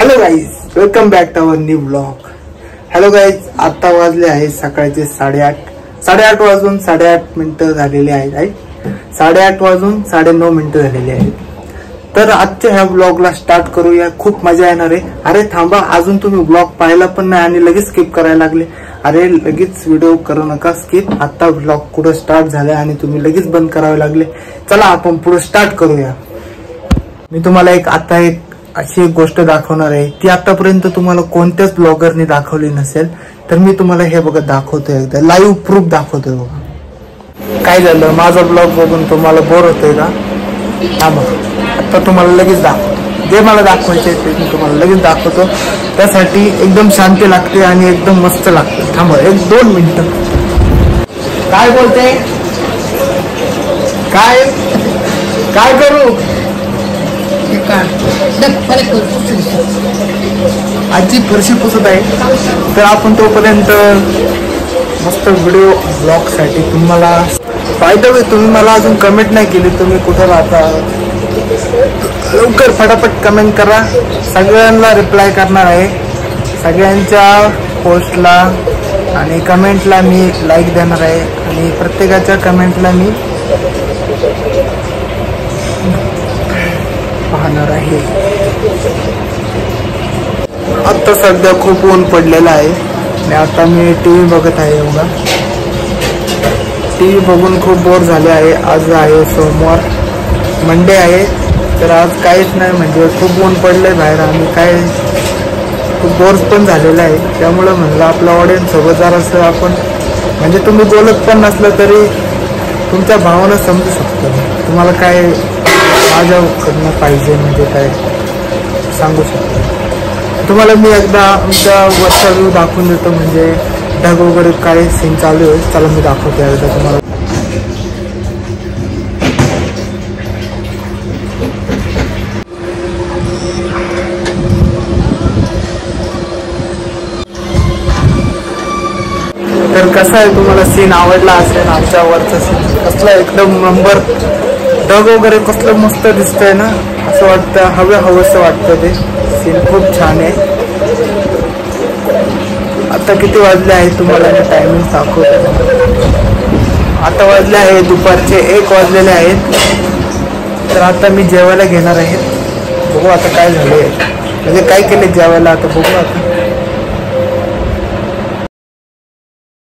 Hello guys, welcome back to our new blog. Hello guys, आता वाजले आहेत सकाळचे 8:30 वाजून 8:30 मिनिटं झालेले आहेत. 8:30 वाजून 9:30 मिनिटं झालेली आहेत. तर आजच्या ह्या ब्लॉगला स्टार्ट करूया. खूप मजा येणार आहे. अरे थांबा, अजून तुम्ही ब्लॉग पाहिला पण नाही आणि लगेच स्किप करायला लागले. अरे लगेच व्हिडिओ करू नका स्किप. आता ब्लॉग कुठं स्टार्ट झालाय आणि तुम्ही लगेच बंद करावे लागले. चला आपण पुढे स्टार्ट करूया. मी तुम्हाला आता एक अशी एक गोष्ट दाखवणार आहे, ती आतापर्यंत तुम्हाला कोणत्याच ब्लॉगरने दाखवली नसेल. तर मी तुम्हाला हे बघा दाखवतोय, एकदा लाईव्ह प्रूफ दाखवतोय. बघा काय झालं, माझा ब्लॉग बघून तुम्हाला बोर होतोय का? हा बघा, आता तुम्हाला लगेच दाखवतो. जे मला दाखवायचे ते मी तुम्हाला लगेच दाखवतो. त्यासाठी एकदम शांती लागते आणि एकदम मस्त लागते. थांबा 1-2 मिनिटं. काय बोलते? काय काय करू? आजी फरशी पुसत आहे. तर आपण तोपर्यंत मस्त व्हिडिओ ब्लॉग साठी तुम्हाला फायदा होईल. तुम्ही मला अजून कमेंट नाही केली, तुम्ही कुठं राहता? लवकर फटाफट कमेंट करा. सगळ्यांना रिप्लाय करणार आहे. सगळ्यांच्या पोस्टला आणि कमेंटला मी लाईक देणार आहे आणि प्रत्येकाच्या कमेंटला मी पाहणार आहे. आता सध्या खूप ऊन पडलेलं आहे आणि आता मी टीव्ही बघत आहे. बघा टीव्ही बघून खूप बोर झाले आहे. आज आहे सोमवार, मंडे आहे. तर आज काहीच नाही, म्हणजे खूप ऊन पडलंय बाहेर आणि काय खूप बोर पण झालेलं आहे. त्यामुळे म्हणलं आपल्या ऑडियन्स सोबत जरासं आपण, म्हणजे तुम्ही बोलत पण नसलं तरी तुमच्या भावना समजू शकतो. तुम्हाला काय माझ्याकडनं पाहिजे म्हणजे काय सांगू शकतो. तुम्हाला मी एकदा आमच्या वरचा व्ह्यू दाखवून देतो, म्हणजे ढग वगैरे काय सीन चालू आहे. चला मी दाखवतो एकदा तुम्हाला. तर कसा आहे, तुम्हाला सीन आवडला असेल आमच्या वरचा सीन? कसला एकदम नंबर, ढग वगैरे कसलं मस्त दिसतंय ना, असं वाटतं हवंसं वाटतं. ते सीन खूप छान आहे. आता किती वाजले आहे तुम्हाला मी टायमिंग दाखवतो. आता वाजले आहे दुपारचे 1 वाजलेले आहेत. तर आता मी जेवायला घेणार आहे. बघू आता काय झालंय, म्हणजे काय केले जेवायला आता बघू आता.